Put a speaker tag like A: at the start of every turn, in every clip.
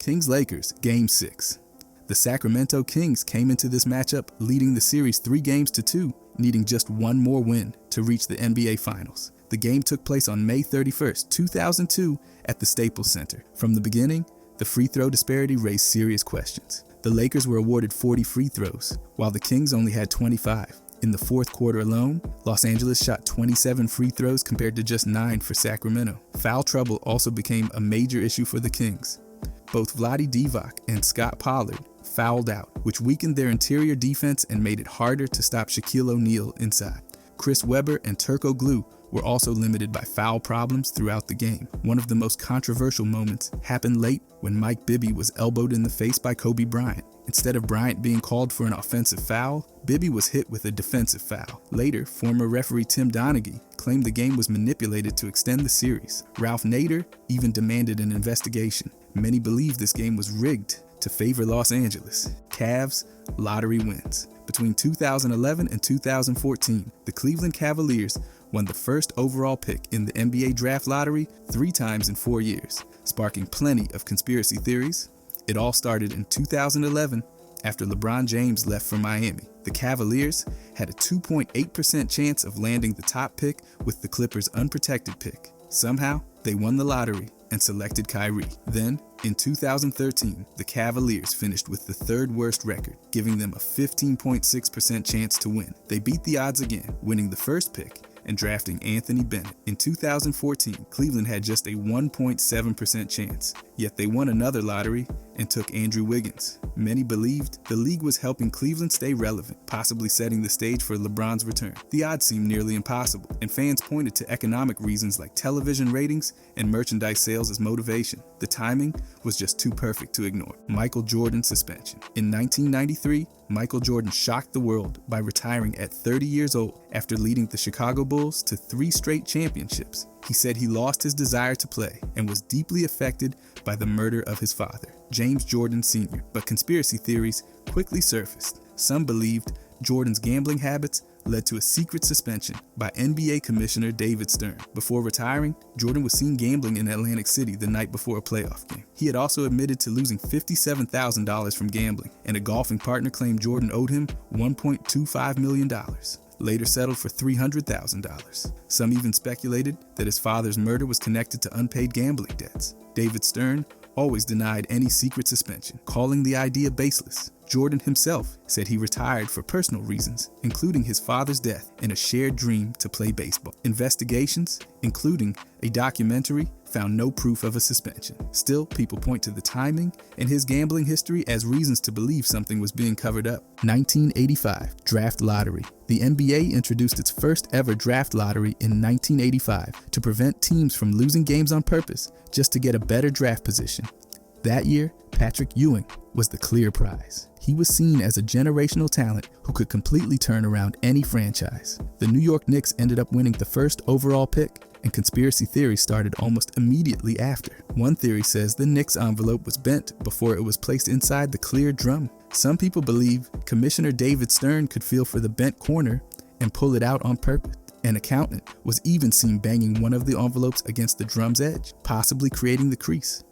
A: Kings-Lakers, Game 6. The Sacramento Kings came into this matchup leading the series 3-2, needing just one more win to reach the NBA Finals. The game took place on May 31st, 2002 at the Staples Center. From the beginning, the free throw disparity raised serious questions. The Lakers were awarded 40 free throws, while the Kings only had 25. In the fourth quarter alone, Los Angeles shot 27 free throws compared to just 9 for Sacramento. Foul trouble also became a major issue for the Kings. Both Vlade Divac and Scott Pollard fouled out, which weakened their interior defense and made it harder to stop Shaquille O'Neal inside. Chris Webber and Turco Glue were also limited by foul problems throughout the game. One of the most controversial moments happened late when Mike Bibby was elbowed in the face by Kobe Bryant. Instead of Bryant being called for an offensive foul, Bibby was hit with a defensive foul. Later, former referee Tim Donaghy claimed the game was manipulated to extend the series. Ralph Nader even demanded an investigation. Many believe this game was rigged to favor Los Angeles. Cavs lottery wins. Between 2011 and 2014, the Cleveland Cavaliers won the first overall pick in the NBA draft lottery 3 times in 4 years, sparking plenty of conspiracy theories. It all started in 2011 after LeBron James left for Miami. The Cavaliers had a 2.8% chance of landing the top pick with the Clippers' unprotected pick. Somehow, they won the lottery and selected Kyrie. Then, in 2013, the Cavaliers finished with the 3rd worst record, giving them a 15.6% chance to win. They beat the odds again, winning the first pick and drafting Anthony Bennett. In 2014, Cleveland had just a 1.7% chance, yet they won another lottery and took Andrew Wiggins. Many believed the league was helping Cleveland stay relevant, possibly setting the stage for LeBron's return. The odds seemed nearly impossible, and fans pointed to economic reasons like television ratings and merchandise sales as motivation. The timing was just too perfect to ignore. Michael Jordan's suspension. In 1993, Michael Jordan shocked the world by retiring at 30 years old after leading the Chicago Bulls to 3 straight championships. He said he lost his desire to play and was deeply affected by the murder of his father, James Jordan Sr., but conspiracy theories quickly surfaced. Some believed Jordan's gambling habits led to a secret suspension by NBA Commissioner David Stern. Before retiring, Jordan was seen gambling in Atlantic City the night before a playoff game. He had also admitted to losing $57,000 from gambling, and a golfing partner claimed Jordan owed him $1.25 million. Later settled for $300,000. Some even speculated that his father's murder was connected to unpaid gambling debts. David Stern always denied any secret suspension, calling the idea baseless. Jordan himself said he retired for personal reasons, including his father's death and a shared dream to play baseball. Investigations, including a documentary, found no proof of a suspension. Still, people point to the timing and his gambling history as reasons to believe something was being covered up. 1985 Draft Lottery. The NBA introduced its first ever draft lottery in 1985 to prevent teams from losing games on purpose just to get a better draft position. That year, Patrick Ewing was the clear prize. He was seen as a generational talent who could completely turn around any franchise. The New York Knicks ended up winning the first overall pick, and conspiracy theories started almost immediately after. One theory says the Knicks envelope was bent before it was placed inside the clear drum. Some people believe Commissioner David Stern could feel for the bent corner and pull it out on purpose. An accountant was even seen banging one of the envelopes against the drum's edge, possibly creating the crease.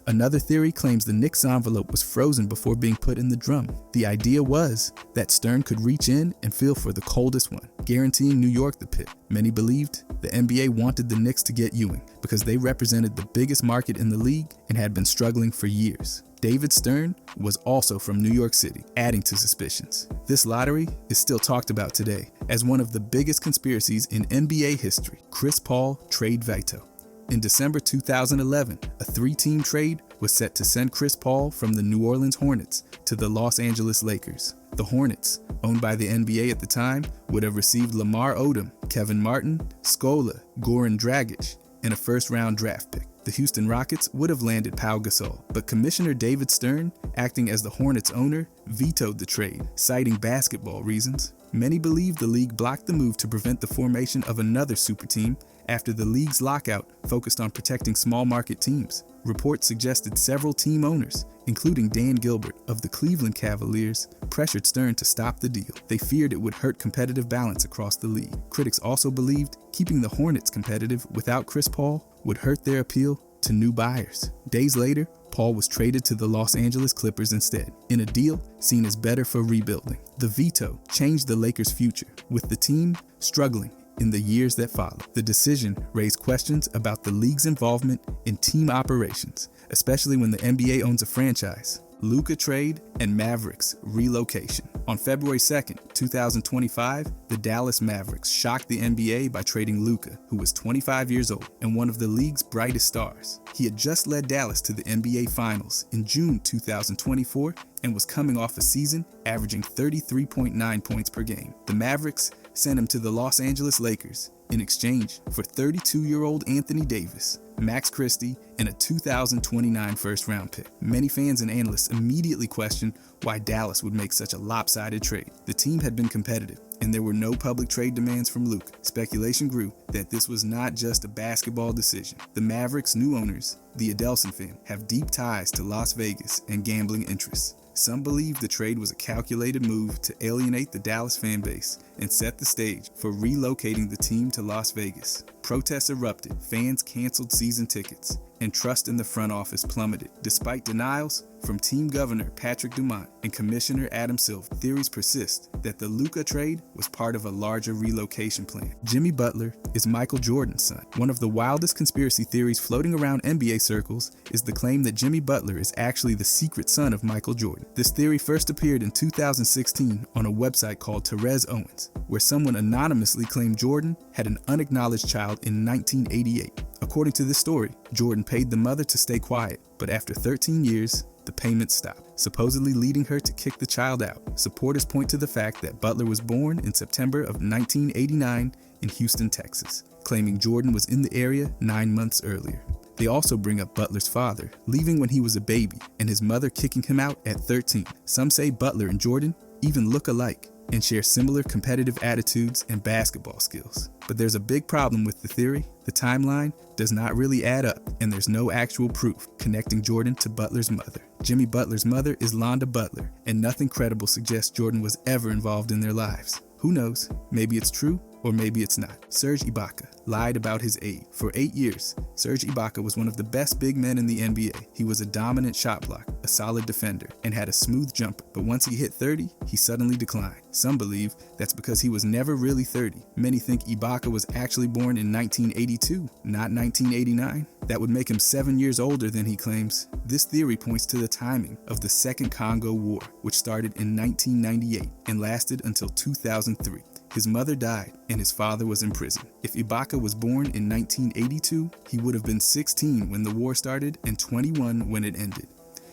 A: Another theory claims the Knicks envelope was frozen before being put in the drum. The idea was that Stern could reach in and feel for the coldest one, guaranteeing New York the pick. Many believed the NBA wanted the Knicks to get Ewing because they represented the biggest market in the league and had been struggling for years. David Stern was also from New York City, adding to suspicions. This lottery is still talked about today as one of the biggest conspiracies in NBA history. Chris Paul trade veto. In December 2011, a 3-team trade was set to send Chris Paul from the New Orleans Hornets to the Los Angeles Lakers. The Hornets, owned by the NBA at the time, would have received Lamar Odom, Kevin Martin, Scola, Goran Dragic, and a first-round draft pick. The Houston Rockets would have landed Pau Gasol, but Commissioner David Stern, acting as the Hornets' owner, vetoed the trade, citing basketball reasons. Many believe the league blocked the move to prevent the formation of another super team after the league's lockout focused on protecting small market teams. Reports suggested several team owners, including Dan Gilbert of the Cleveland Cavaliers, pressured Stern to stop the deal. They feared it would hurt competitive balance across the league. Critics also believed keeping the Hornets competitive without Chris Paul would hurt their appeal to new buyers. Days later, Paul was traded to the Los Angeles Clippers instead, in a deal seen as better for rebuilding. The veto changed the Lakers' future, with the team struggling in the years that followed. The decision raised questions about the league's involvement in team operations, especially when the NBA owns a franchise. Luka trade and Mavericks relocation. On February 2nd, 2025, the Dallas Mavericks shocked the NBA by trading Luka, who was 25 years old and one of the league's brightest stars. He had just led Dallas to the NBA Finals in June 2024 and was coming off a season averaging 33.9 points per game. The Mavericks sent him to the Los Angeles Lakers in exchange for 32-year-old Anthony Davis, Max Christie, and a 2029 first-round pick. Many fans and analysts immediately questioned why Dallas would make such a lopsided trade. The team had been competitive, and there were no public trade demands from Luka. Speculation grew that this was not just a basketball decision. The Mavericks' new owners, the Adelson family, have deep ties to Las Vegas and gambling interests. Some believe the trade was a calculated move to alienate the Dallas fan base and set the stage for relocating the team to Las Vegas. Protests erupted, fans canceled season tickets, and trust in the front office plummeted. Despite denials from team governor Patrick Dumont and commissioner Adam Silver, theories persist that the Luka trade was part of a larger relocation plan. Jimmy Butler is Michael Jordan's son. One of the wildest conspiracy theories floating around NBA circles is the claim that Jimmy Butler is actually the secret son of Michael Jordan. This theory first appeared in 2016 on a website called Terez Owens, where someone anonymously claimed Jordan had an unacknowledged child in 1988. According to this story, Jordan paid the mother to stay quiet, but after 13 years, the payments stopped, supposedly leading her to kick the child out. Supporters point to the fact that Butler was born in September of 1989 in Houston, Texas, claiming Jordan was in the area 9 months earlier. They also bring up Butler's father, leaving when he was a baby, and his mother kicking him out at 13. Some say Butler and Jordan even look alike and share similar competitive attitudes and basketball skills. But there's a big problem with the theory. The timeline does not really add up, and there's no actual proof connecting Jordan to Butler's mother. Jimmy Butler's mother is Londa Butler, and nothing credible suggests Jordan was ever involved in their lives. Who knows? Maybe it's true, or maybe it's not. Serge Ibaka lied about his age. For 8 years, Serge Ibaka was one of the best big men in the NBA. He was a dominant shot blocker, a solid defender, and had a smooth jumper. But once he hit 30, he suddenly declined. Some believe that's because he was never really 30. Many think Ibaka was actually born in 1982, not 1989. That would make him 7 years older than he claims. This theory points to the timing of the Second Congo War, which started in 1998 and lasted until 2003. His mother died and his father was in prison. If Ibaka was born in 1982, he would have been 16 when the war started and 21 when it ended.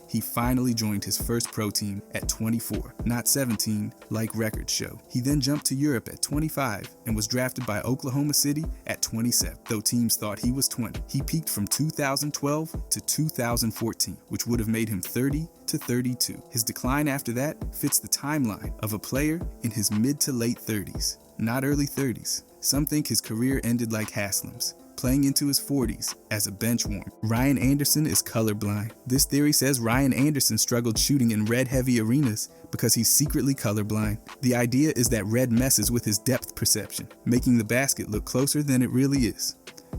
A: He finally joined his first pro team at 24, not 17 like records show. He then jumped to Europe at 25 and was drafted by Oklahoma City at 27, though teams thought he was 20. He peaked from 2012 to 2014, which would have made him 30 to 32. His decline after that fits the timeline of a player in his mid to late 30s, not early 30s. Some think his career ended like Haslam's, playing into his 40s as a bench warmer. Ryan Anderson is colorblind. This theory says Ryan Anderson struggled shooting in red-heavy arenas because he's secretly colorblind. The idea is that red messes with his depth perception, making the basket look closer than it really is.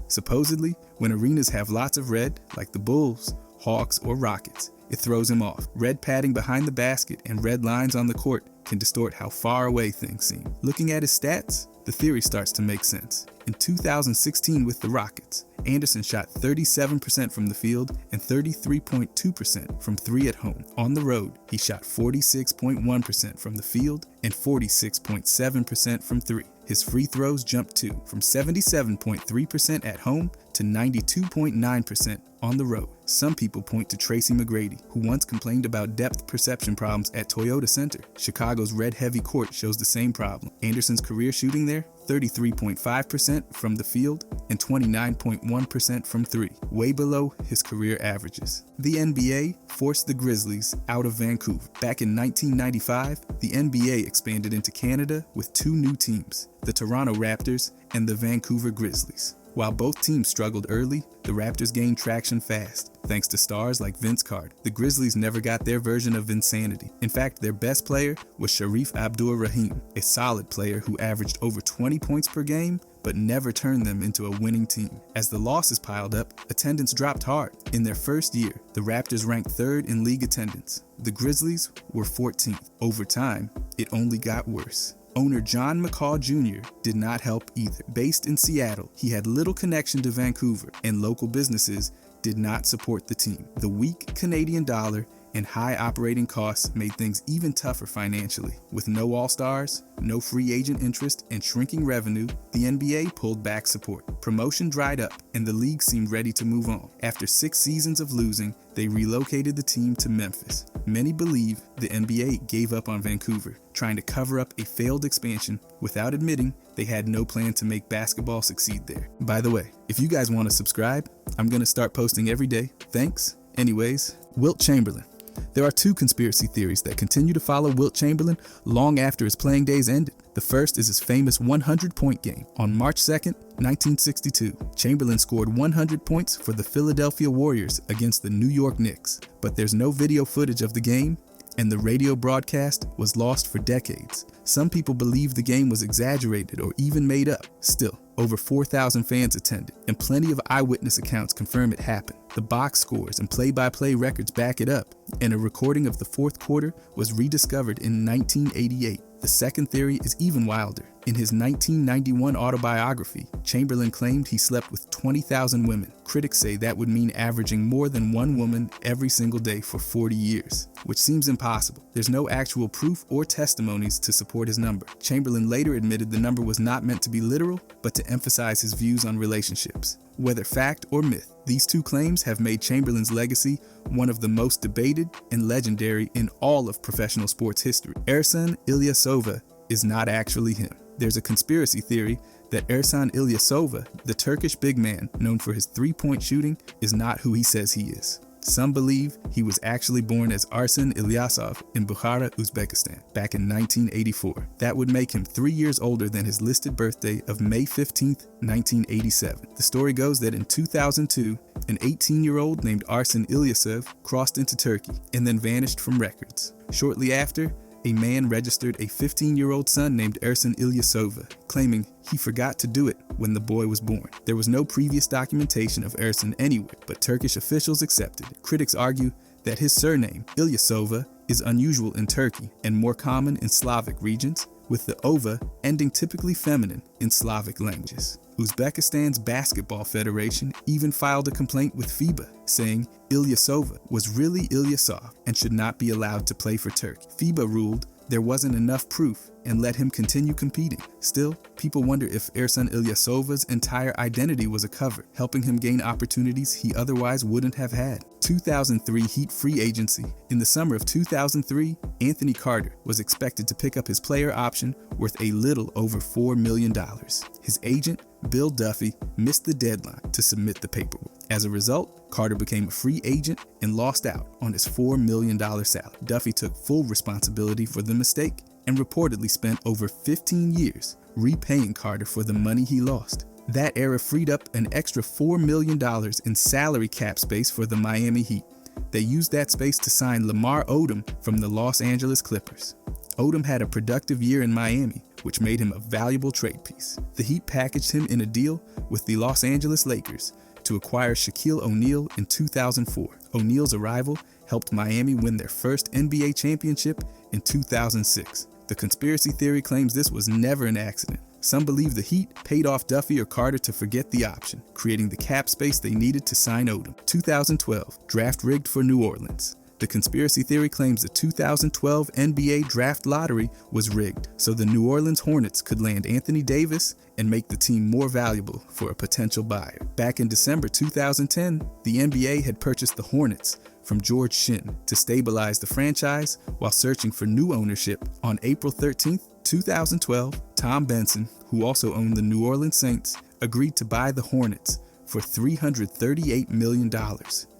A: Supposedly, when arenas have lots of red, like the Bulls, Hawks, or Rockets, it throws him off. Red padding behind the basket and red lines on the court can distort how far away things seem. Looking at his stats, the theory starts to make sense. In 2016 with the Rockets, Anderson shot 37% from the field and 33.2% from three at home. On the road, he shot 46.1% from the field and 46.7% from three. His free throws jumped too, from 77.3% at home to 92.9% on the road. Some people point to Tracy McGrady, who once complained about depth perception problems at Toyota Center. Chicago's red-heavy court shows the same problem. Anderson's career shooting there, 33.5% from the field and 29.1% from three, way below his career averages. The NBA forced the Grizzlies out of Vancouver. Back in 1995, the NBA expanded into Canada with two new teams, the Toronto Raptors and the Vancouver Grizzlies. While both teams struggled early, the Raptors gained traction fast, thanks to stars like Vince Carter. The Grizzlies never got their version of insanity. In fact, their best player was Sharif Abdur-Rahim, a solid player who averaged over 20 points per game, but never turned them into a winning team. As the losses piled up, attendance dropped hard. In their first year, the Raptors ranked 3rd in league attendance. The Grizzlies were 14th. Over time, it only got worse. Owner John McCaw Jr. did not help either. Based in Seattle, he had little connection to Vancouver, and local businesses did not support the team. The weak Canadian dollar and high operating costs made things even tougher financially. With no all-stars, no free agent interest, and shrinking revenue, the NBA pulled back support. Promotion dried up, and the league seemed ready to move on. After 6 seasons of losing, they relocated the team to Memphis. Many believe the NBA gave up on Vancouver, trying to cover up a failed expansion without admitting they had no plan to make basketball succeed there. By the way, if you guys want to subscribe, I'm going to start posting every day. Thanks. Anyways, Wilt Chamberlain. There are 2 conspiracy theories that continue to follow Wilt Chamberlain long after his playing days ended. The first is his famous 100-point game. On March 2nd, 1962, Chamberlain scored 100 points for the Philadelphia Warriors against the New York Knicks. But there's no video footage of the game, and the radio broadcast was lost for decades. Some people believe the game was exaggerated or even made up. Still, over 4,000 fans attended, and plenty of eyewitness accounts confirm it happened. The box scores and play-by-play records back it up, and a recording of the 4th quarter was rediscovered in 1988. The second theory is even wilder. In his 1991 autobiography, Chamberlain claimed he slept with 20,000 women. Critics say that would mean averaging more than one woman every single day for 40 years, which seems impossible. There's no actual proof or testimonies to support his number. Chamberlain later admitted the number was not meant to be literal, but to emphasize his views on relationships. Whether fact or myth, these 2 claims have made Chamberlain's legacy one of the most debated and legendary in all of professional sports history. Ersan Ilyasova is not actually him. There's a conspiracy theory that Ersan Ilyasova, the Turkish big man known for his 3-point shooting, is not who he says he is. Some believe he was actually born as Ersan Ilyasov in Bukhara, Uzbekistan, back in 1984. That would make him 3 years older than his listed birthday of May 15th, 1987. The story goes that in 2002, an 18-year-old named Ersan Ilyasov crossed into Turkey and then vanished from records. Shortly after, a man registered a 15-year-old son named Ersan Ilyasova, claiming he forgot to do it when the boy was born. There was no previous documentation of Ersan anywhere, but Turkish officials accepted it. Critics argue that his surname, Ilyasova, is unusual in Turkey and more common in Slavic regions, with the ova ending typically feminine in Slavic languages. Uzbekistan's basketball federation even filed a complaint with FIBA, saying Ilyasova was really Ilyasov and should not be allowed to play for Turkey. FIBA ruled there wasn't enough proof and let him continue competing. Still, people wonder if Ersan Ilyasova's entire identity was a cover, helping him gain opportunities he otherwise wouldn't have had. 2003 Heat free agency. In the summer of 2003, Anthony Carter was expected to pick up his player option worth a little over $4 million. His agent, Bill Duffy, missed the deadline to submit the paperwork. As a result, Carter became a free agent and lost out on his $4 million salary. Duffy took full responsibility for the mistake and reportedly spent over 15 years repaying Carter for the money he lost. That era freed up an extra $4 million in salary cap space for the Miami Heat. They used that space to sign Lamar Odom from the Los Angeles Clippers. Odom had a productive year in Miami, which made him a valuable trade piece. The Heat packaged him in a deal with the Los Angeles Lakers to acquire Shaquille O'Neal in 2004. O'Neal's arrival helped Miami win their first NBA championship in 2006. The conspiracy theory claims this was never an accident. Some believe the Heat paid off Duffy or Carter to forget the option, creating the cap space they needed to sign Odom. 2012, draft rigged for New Orleans. The conspiracy theory claims the 2012 NBA draft lottery was rigged so the New Orleans Hornets could land Anthony Davis and make the team more valuable for a potential buyer. Back in December 2010, the NBA had purchased the Hornets from George Shinn to stabilize the franchise while searching for new ownership. On April 13, 2012, Tom Benson, who also owned the New Orleans Saints, agreed to buy the Hornets for $338 million.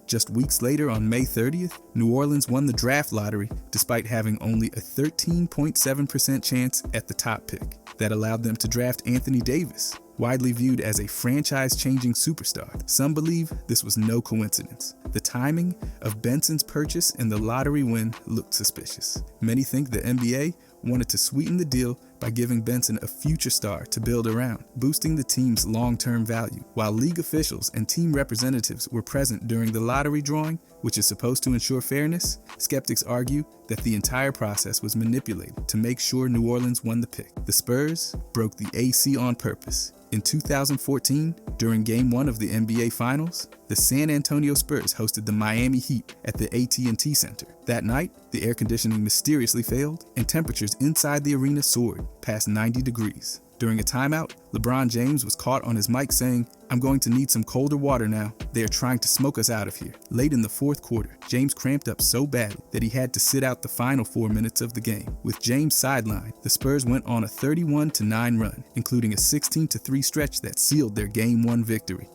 A: Just weeks later, on May 30th, New Orleans won the draft lottery despite having only a 13.7% chance at the top pick. That allowed them to draft Anthony Davis, widely viewed as a franchise-changing superstar. Some believe this was no coincidence. The timing of Benson's purchase and the lottery win looked suspicious. Many think the NBA wanted to sweeten the deal by giving Benson a future star to build around, boosting the team's long-term value. While league officials and team representatives were present during the lottery drawing, which is supposed to ensure fairness, skeptics argue that the entire process was manipulated to make sure New Orleans won the pick. The Spurs broke the AC on purpose. In 2014, during Game 1 of the NBA Finals, the San Antonio Spurs hosted the Miami Heat at the AT&T Center. That night, the air conditioning mysteriously failed, and temperatures inside the arena soared past 90 degrees. During a timeout, LeBron James was caught on his mic saying, "I'm going to need some colder water now. They are trying to smoke us out of here." Late in the fourth quarter, James cramped up so badly that he had to sit out the final 4 minutes of the game. With James sidelined, the Spurs went on a 31-9 run, including a 16-3 stretch that sealed their Game 1 victory.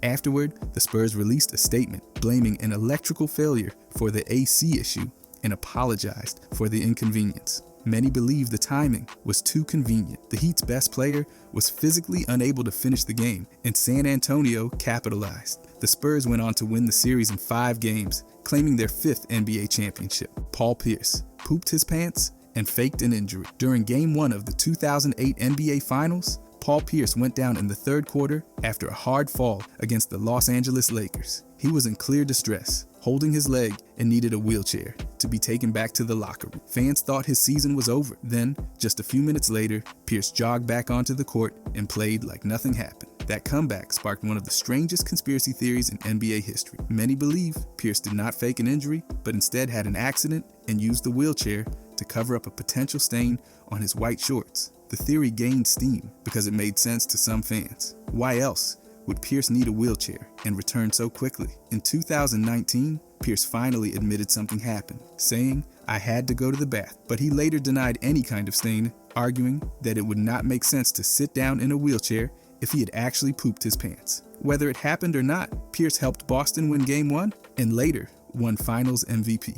A: Afterward, the Spurs released a statement blaming an electrical failure for the AC issue and apologized for the inconvenience. Many believe the timing was too convenient. The Heat's best player was physically unable to finish the game, and San Antonio capitalized. The Spurs went on to win the series in 5 games, claiming their 5th NBA championship. Paul Pierce pooped his pants and faked an injury. During Game 1 of the 2008 NBA Finals, Paul Pierce went down in the third quarter after a hard fall against the Los Angeles Lakers. He was in clear distress, holding his leg, and needed a wheelchair to be taken back to the locker room. Fans thought his season was over. Then, just a few minutes later, Pierce jogged back onto the court and played like nothing happened. That comeback sparked one of the strangest conspiracy theories in NBA history. Many believe Pierce did not fake an injury, but instead had an accident and used the wheelchair to cover up a potential stain on his white shorts. The theory gained steam because it made sense to some fans. Why else would Pierce need a wheelchair and return so quickly? In 2019, Pierce finally admitted something happened, saying, "I had to go to the bath," but he later denied any kind of stain, arguing that it would not make sense to sit down in a wheelchair if he had actually pooped his pants. Whether it happened or not, Pierce helped Boston win Game 1 and later won Finals MVP.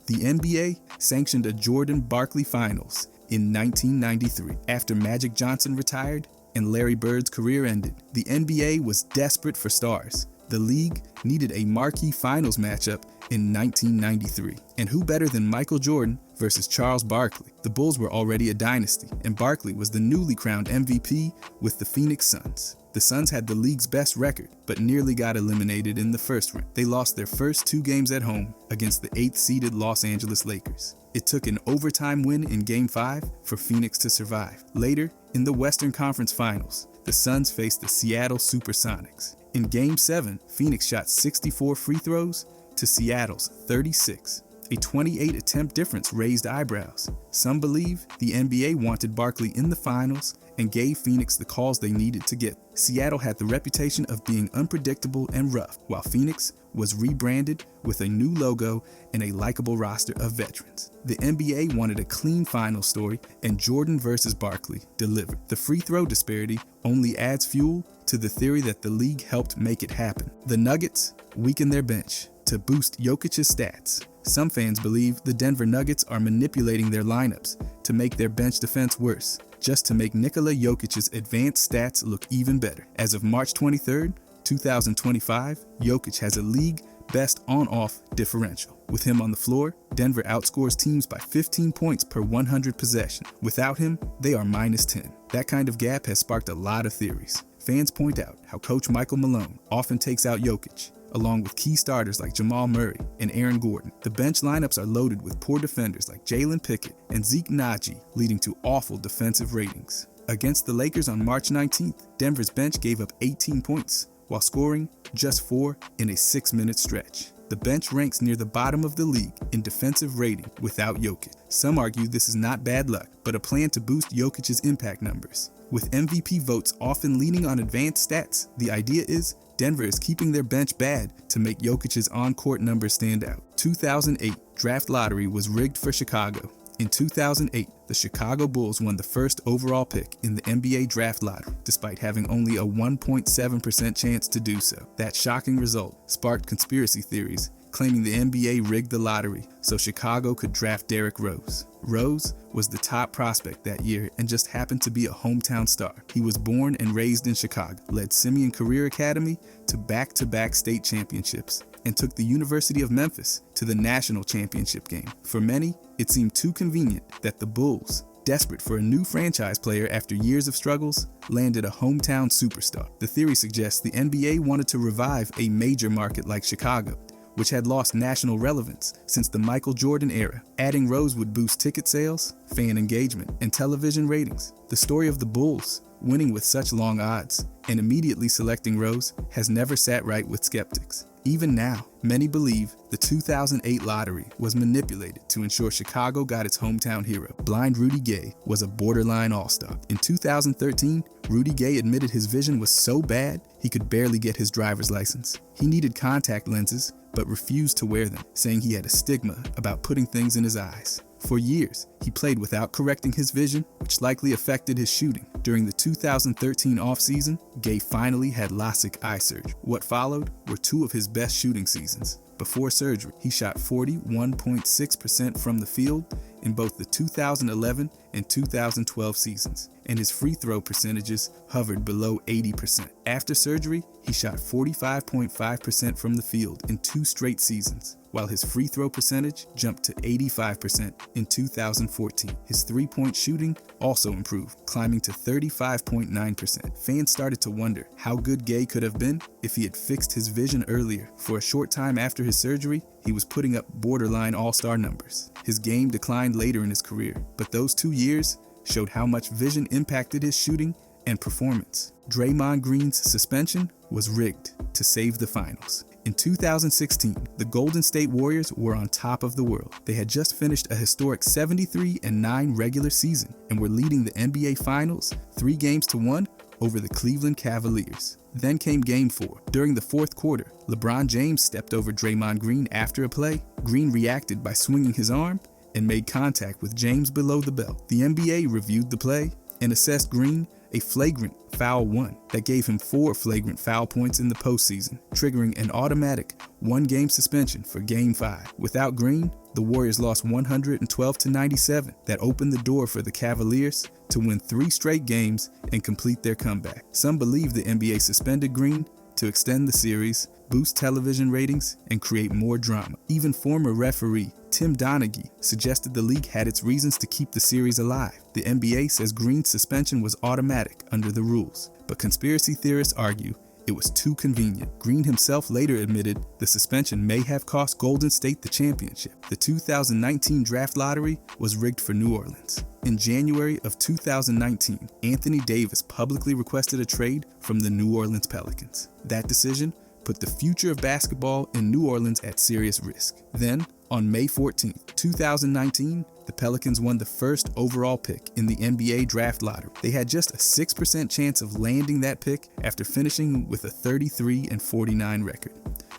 A: The NBA sanctioned a Jordan Barkley Finals in 1993. After Magic Johnson retired and Larry Bird's career ended, the NBA was desperate for stars. The league needed a marquee finals matchup in 1993. And who better than Michael Jordan versus Charles Barkley? The Bulls were already a dynasty, and Barkley was the newly crowned MVP with the Phoenix Suns. The Suns had the league's best record, but nearly got eliminated in the first round. They lost their first 2 games at home against the 8th-seeded Los Angeles Lakers. It took an overtime win in Game 5 for Phoenix to survive. Later, in the Western Conference Finals, the Suns faced the Seattle Supersonics. In Game 7, Phoenix shot 64 free throws to Seattle's 36. A 28-attempt difference raised eyebrows. Some believe the NBA wanted Barkley in the finals and gave Phoenix the calls they needed to get. Seattle had the reputation of being unpredictable and rough, while Phoenix was rebranded with a new logo and a likable roster of veterans. The NBA wanted a clean final story, and Jordan versus Barkley delivered. The free throw disparity only adds fuel to the theory that the league helped make it happen. The Nuggets weakened their bench to boost Jokic's stats. Some fans believe the Denver Nuggets are manipulating their lineups to make their bench defense worse, just to make Nikola Jokic's advanced stats look even better. As of March 23rd, 2025, Jokic has a league best on-off differential. With him on the floor, Denver outscores teams by 15 points per 100 possession. Without him, they are -10. That kind of gap has sparked a lot of theories. Fans point out how Coach Michael Malone often takes out Jokic, along with key starters like Jamal Murray and Aaron Gordon. The bench lineups are loaded with poor defenders like Jalen Pickett and Zeke Naji, leading to awful defensive ratings. Against the Lakers on March 19th, Denver's bench gave up 18 points, while scoring just 4 in a 6-minute stretch. The bench ranks near the bottom of the league in defensive rating without Jokic. Some argue this is not bad luck, but a plan to boost Jokic's impact numbers. With MVP votes often leaning on advanced stats, the idea is Denver is keeping their bench bad to make Jokic's on-court numbers stand out. 2008 draft lottery was rigged for Chicago. In 2008, the Chicago Bulls won the first overall pick in the NBA draft lottery, despite having only a 1.7% chance to do so. That shocking result sparked conspiracy theories, claiming the NBA rigged the lottery so Chicago could draft Derrick Rose. Rose was the top prospect that year and just happened to be a hometown star. He was born and raised in Chicago, led Simeon Career Academy to back-to-back state championships, and took the University of Memphis to the national championship game. For many, it seemed too convenient that the Bulls desperate for a new franchise player after years of struggles, landed a hometown superstar. The theory suggests the NBA wanted to revive a major market like Chicago, which had lost national relevance since the Michael Jordan era. Adding Rose would boost ticket sales, fan engagement, and television ratings. The story of the Bulls, winning with such long odds and immediately selecting Rose, has never sat right with skeptics. Even now, many believe the 2008 lottery was manipulated to ensure Chicago got its hometown hero. Blind Rudy Gay was a borderline all-star. In 2013, Rudy Gay admitted his vision was so bad he could barely get his driver's license. He needed contact lenses but refused to wear them, saying he had a stigma about putting things in his eyes. For years, he played without correcting his vision, which likely affected his shooting. During the 2013 offseason, Gay finally had LASIK eye surgery. What followed were two of his best shooting seasons. Before surgery, he shot 41.6% from the field in both the 2011 and 2012 seasons, and his free throw percentages hovered below 80%. After surgery, he shot 45.5% from the field in 2 straight seasons, while his free throw percentage jumped to 85% in 2014. His three-point shooting also improved, climbing to 35.9%. Fans started to wonder how good Gay could have been if he had fixed his vision earlier. For a short time after his surgery, he was putting up borderline all-star numbers. His game declined later in his career, but those 2 years showed how much vision impacted his shooting and performance. Draymond Green's suspension was rigged to save the finals. In 2016, the Golden State Warriors were on top of the world. They had just finished a historic 73-9 regular season and were leading the NBA Finals 3-1 over the Cleveland Cavaliers. Then came Game 4. During the fourth quarter, LeBron James stepped over Draymond Green after a play. Green reacted by swinging his arm and made contact with James below the belt. The NBA reviewed the play and assessed Green a flagrant foul 1 that gave him 4 flagrant foul points in the postseason, triggering an automatic 1-game suspension for Game 5. Without Green, the Warriors lost 112-97. That opened the door for the Cavaliers to win 3 straight games and complete their comeback. Some believe the NBA suspended Green to extend the series, boost television ratings, and create more drama. Even former referee Tim Donaghy suggested the league had its reasons to keep the series alive. The NBA says Green's suspension was automatic under the rules, but conspiracy theorists argue it was too convenient. Green himself later admitted the suspension may have cost Golden State the championship. The 2019 draft lottery was rigged for New Orleans. In January of 2019, Anthony Davis publicly requested a trade from the New Orleans Pelicans. That decision put the future of basketball in New Orleans at serious risk. Then, on May 14, 2019, the Pelicans won the first overall pick in the NBA draft lottery. They had just a 6% chance of landing that pick after finishing with a 33-49 record.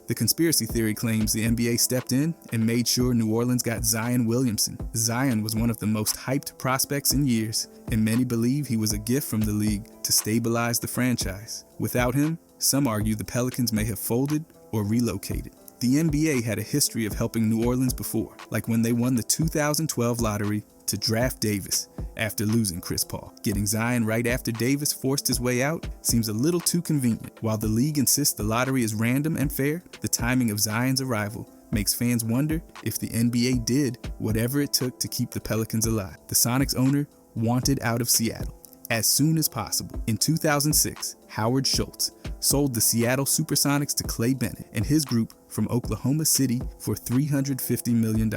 A: The conspiracy theory claims the NBA stepped in and made sure New Orleans got Zion Williamson. Zion was one of the most hyped prospects in years, and many believe he was a gift from the league to stabilize the franchise. Without him, some argue the Pelicans may have folded or relocated. The NBA had a history of helping New Orleans before, like when they won the 2012 lottery to draft Davis after losing Chris Paul. Getting Zion right after Davis forced his way out seems a little too convenient. While the league insists the lottery is random and fair, the timing of Zion's arrival makes fans wonder if the NBA did whatever it took to keep the Pelicans alive. The Sonics owner wanted out of Seattle as soon as possible. In 2006, Howard Schultz sold the Seattle Supersonics to Clay Bennett and his group from Oklahoma City for $350 million.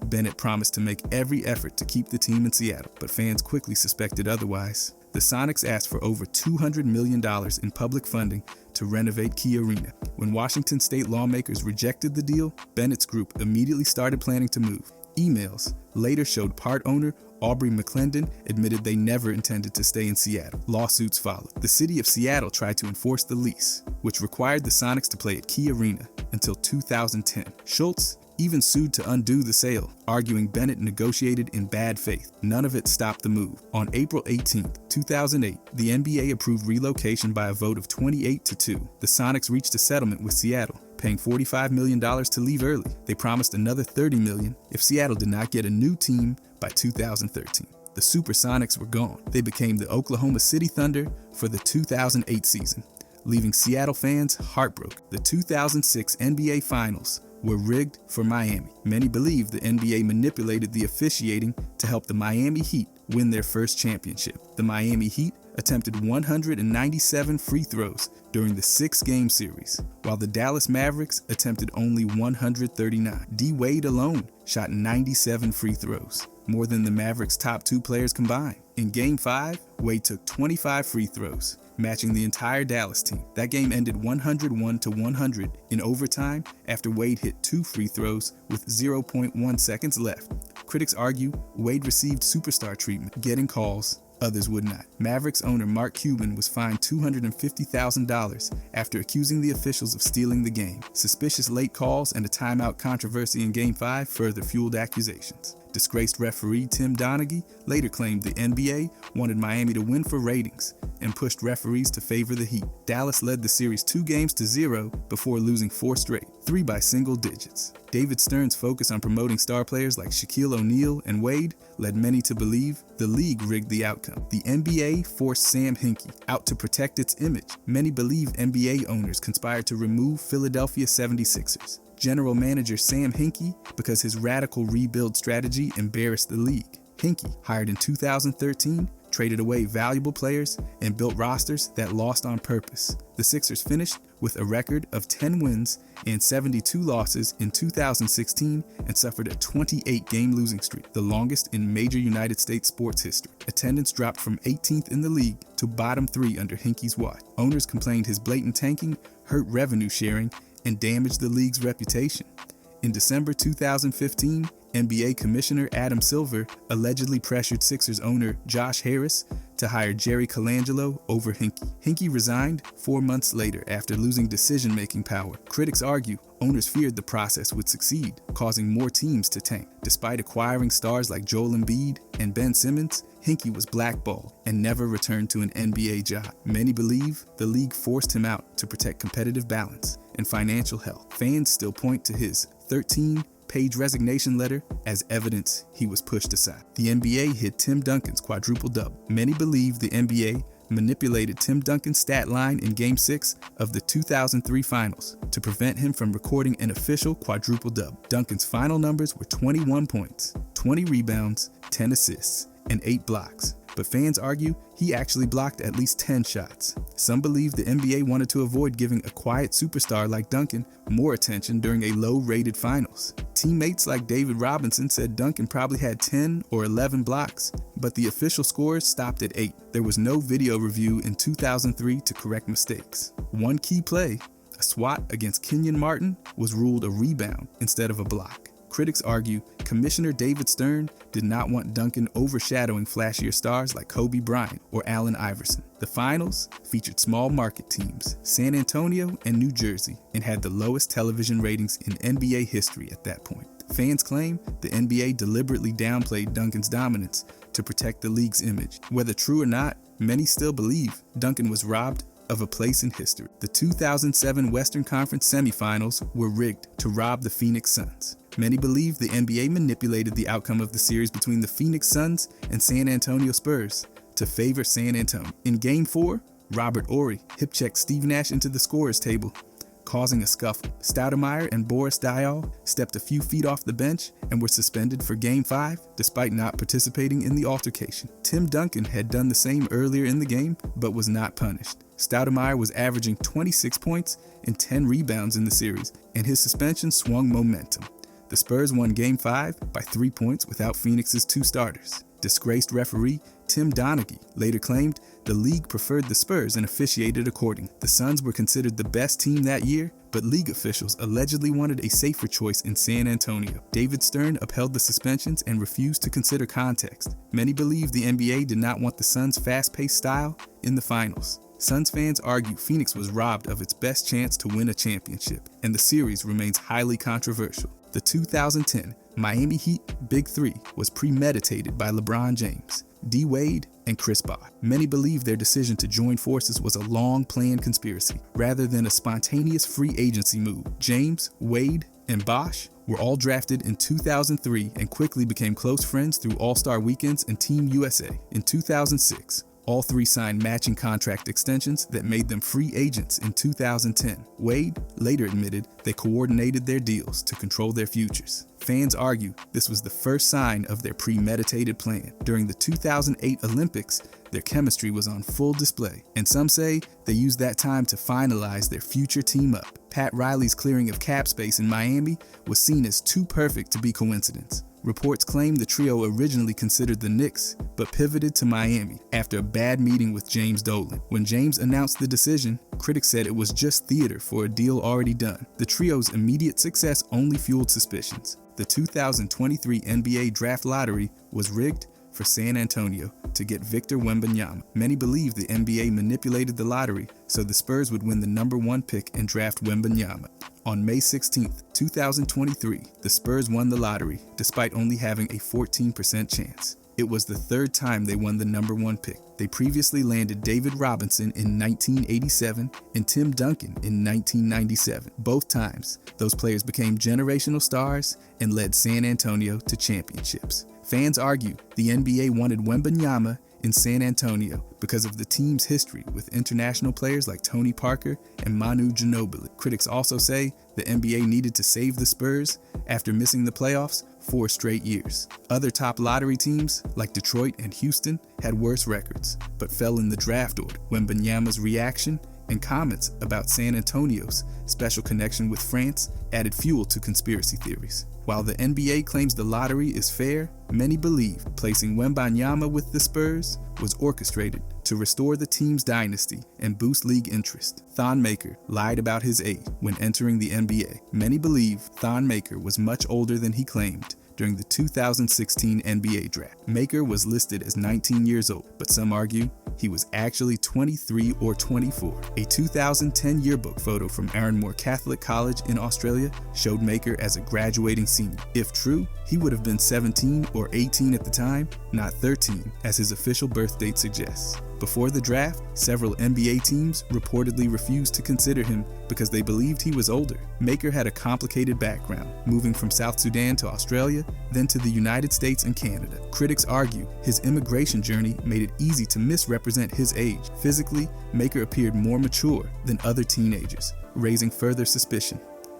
A: Bennett promised to make every effort to keep the team in Seattle, but fans quickly suspected otherwise. The Sonics asked for over $200 million in public funding to renovate Key Arena. When Washington state lawmakers rejected the deal, Bennett's group immediately started planning to move. Emails later showed part owner Aubrey McClendon admitted they never intended to stay in Seattle. Lawsuits followed. The city of Seattle tried to enforce the lease, which required the Sonics to play at Key Arena until 2010. Schultz even sued to undo the sale, arguing Bennett negotiated in bad faith. None of it stopped the move. On April 18, 2008, the NBA approved relocation by a vote of 28-2. The Sonics reached a settlement with Seattle, paying $45 million to leave early. They promised another $30 million if Seattle did not get a new team by 2013. The Supersonics were gone. They became the Oklahoma City Thunder for the 2008 season, leaving Seattle fans heartbroken. The 2006 NBA Finals were rigged for Miami. Many believe the NBA manipulated the officiating to help the Miami Heat win their first championship. The Miami Heat attempted 197 free throws during the 6-game series, while the Dallas Mavericks attempted only 139. D. Wade alone shot 97 free throws, more than the Mavericks' top 2 players combined. In Game 5, Wade took 25 free throws, matching the entire Dallas team. That game ended 101-100 in overtime after Wade hit 2 free throws with 0.1 seconds left. Critics argue Wade received superstar treatment, getting calls others would not. Mavericks owner Mark Cuban was fined $250,000 after accusing the officials of stealing the game. Suspicious late calls and a timeout controversy in Game 5 further fueled accusations. Disgraced referee Tim Donaghy later claimed the NBA wanted Miami to win for ratings and pushed referees to favor the Heat. Dallas led the series 2-0 before losing 4 straight, 3 by single digits. David Stern's focus on promoting star players like Shaquille O'Neal and Wade led many to believe the league rigged the outcome. The NBA forced Sam Hinkie out to protect its image. Many believe NBA owners conspired to remove Philadelphia 76ers general manager Sam Hinkie because his radical rebuild strategy embarrassed the league. Hinkie, hired in 2013, traded away valuable players and built rosters that lost on purpose. The Sixers finished with a record of 10 wins and 72 losses in 2016 and suffered a 28-game losing streak, the longest in major United States sports history. Attendance dropped from 18th in the league to bottom 3 under Hinkie's watch. Owners complained his blatant tanking hurt revenue sharing and damaged the league's reputation. In December 2015, NBA Commissioner Adam Silver allegedly pressured Sixers owner Josh Harris to hire Jerry Colangelo over Hinkie. Hinkie resigned 4 months later after losing decision-making power. Critics argue owners feared the process would succeed, causing more teams to tank. Despite acquiring stars like Joel Embiid and Ben Simmons, Hinkie was blackballed and never returned to an NBA job. Many believe the league forced him out to protect competitive balance and financial health. Fans still point to his 13-page resignation letter as evidence he was pushed aside. The NBA hit Tim Duncan's quadruple-double. Many believe the NBA manipulated Tim Duncan's stat line in Game 6 of the 2003 Finals to prevent him from recording an official quadruple-double. Duncan's final numbers were 21 points, 20 rebounds, 10 assists, and 8 blocks. But fans argue he actually blocked at least 10 shots. Some believe the NBA wanted to avoid giving a quiet superstar like Duncan more attention during a low-rated finals. Teammates like David Robinson said Duncan probably had 10 or 11 blocks, but the official scores stopped at 8. There was no video review in 2003 to correct mistakes. One key play, a swat against Kenyon Martin, was ruled a rebound instead of a block. Critics argue Commissioner David Stern did not want Duncan overshadowing flashier stars like Kobe Bryant or Allen Iverson. The finals featured small market teams, San Antonio and New Jersey, and had the lowest television ratings in NBA history at that point. Fans claim the NBA deliberately downplayed Duncan's dominance to protect the league's image. Whether true or not, many still believe Duncan was robbed of a place in history. The 2007 Western Conference semifinals were rigged to rob the Phoenix Suns. Many believe the NBA manipulated the outcome of the series between the Phoenix Suns and San Antonio Spurs to favor San Antonio. In Game 4, Robert Horry hip-checked Steve Nash into the scorer's table, causing a scuffle. Stoudemire and Boris Diaw stepped a few feet off the bench and were suspended for Game 5 despite not participating in the altercation. Tim Duncan had done the same earlier in the game but was not punished. Stoudemire was averaging 26 points and 10 rebounds in the series, and his suspension swung momentum. The Spurs won Game 5 by 3 points without Phoenix's 2 starters. Disgraced referee Tim Donaghy later claimed the league preferred the Spurs and officiated accordingly. The Suns were considered the best team that year, but league officials allegedly wanted a safer choice in San Antonio. David Stern upheld the suspensions and refused to consider context. Many believe the NBA did not want the Suns' fast-paced style in the finals. Suns fans argue Phoenix was robbed of its best chance to win a championship, and the series remains highly controversial. The 2010 Miami Heat Big Three was premeditated by LeBron James, D. Wade, and Chris Bosh. Many believe their decision to join forces was a long-planned conspiracy, rather than a spontaneous free agency move. James, Wade, and Bosh were all drafted in 2003 and quickly became close friends through All-Star weekends and Team USA. In 2006, All three signed matching contract extensions that made them free agents in 2010. Wade later admitted they coordinated their deals to control their futures. Fans argue this was the first sign of their premeditated plan. During the 2008 Olympics, their chemistry was on full display, and some say they used that time to finalize their future team up. Pat Riley's clearing of cap space in Miami was seen as too perfect to be coincidence. Reports claim the trio originally considered the Knicks, but pivoted to Miami after a bad meeting with James Dolan. When James announced the decision, critics said it was just theater for a deal already done. The trio's immediate success only fueled suspicions. The 2023 NBA draft lottery was rigged for San Antonio to get Victor Wembanyama. Many believe the NBA manipulated the lottery so the Spurs would win the #1 pick and draft Wembanyama. On May 16, 2023, the Spurs won the lottery despite only having a 14% chance. It was the third time they won the #1 pick. They previously landed David Robinson in 1987 and Tim Duncan in 1997. Both times, those players became generational stars and led San Antonio to championships. Fans argue the NBA wanted Wembanyama in San Antonio because of the team's history with international players like Tony Parker and Manu Ginobili. Critics also say the NBA needed to save the Spurs after missing the playoffs 4 straight years. Other top lottery teams like Detroit and Houston had worse records, but fell in the draft order. Wembanyama's reaction and comments about San Antonio's special connection with France added fuel to conspiracy theories. While the NBA claims the lottery is fair, many believe placing Wembanyama with the Spurs was orchestrated to restore the team's dynasty and boost league interest. Thon Maker lied about his age when entering the NBA. Many believe Thon Maker was much older than he claimed during the 2016 NBA draft. Maker was listed as 19 years old, but some argue he was actually 23 or 24. A 2010 yearbook photo from Aaronmore Catholic College in Australia showed Maker as a graduating senior. If true, he would have been 17 or 18 at the time, not 13, as his official birth date suggests. Before the draft, several NBA teams reportedly refused to consider him because they believed he was older. Maker had a complicated background, moving from South Sudan to Australia, then to the United States and Canada. Critics argue his immigration journey made it easy to misrepresent his age. Physically, Maker appeared more mature than other teenagers, raising further suspicion.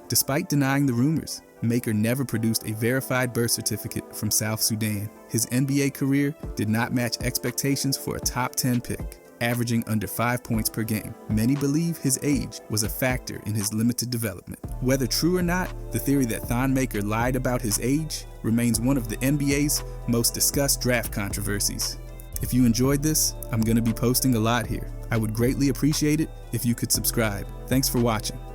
A: Despite denying the rumors, Maker never produced a verified birth certificate from South Sudan. His NBA career did not match expectations for a top 10 pick, averaging under 5 points per game. Many believe his age was a factor in his limited development. Whether true or not, the theory that Thon Maker lied about his age remains one of the NBA's most discussed draft controversies. If you enjoyed this, I'm going to be posting a lot here. I would greatly appreciate it if you could subscribe. Thanks for watching.